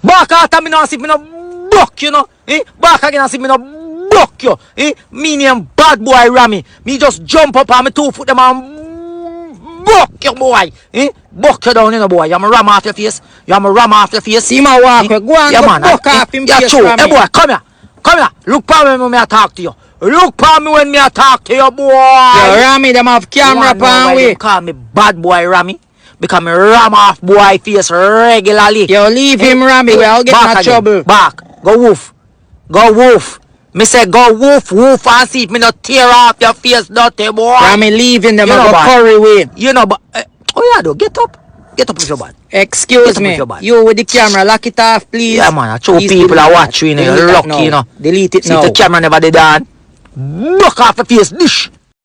Back after me now see me no buck you know. Back again and see me no buck you. Me name bad boy Rammy. Me just jump up on me 2 foot them and buck you boy. Buck you down you know boy. You am a ram off your face. You am a ram off your face. See my walk. Go on yeah, man, buck off him face. Hey boy, come here. Come here. Look for me when I talk to you. Look for me when I talk to you, boy. Yo, Rammy, them have camera pan we. Call me bad boy Rammy. Because me ram off boy face regularly. Yo, leave him Rammy. We'll get in trouble. Back. Go woof. Go woof. Me say go woof and see if me not tear off your face dirty boy. Rammy, leave him. Them have a curry with. You know, but oh yeah, though. Get up. Get up with your bad. Excuse me. You with the camera, lock it off, please. Yeah, man. Two people are watching. You're lucky, you know. Delete it see now. See the camera never did that. Knock off the face, dish.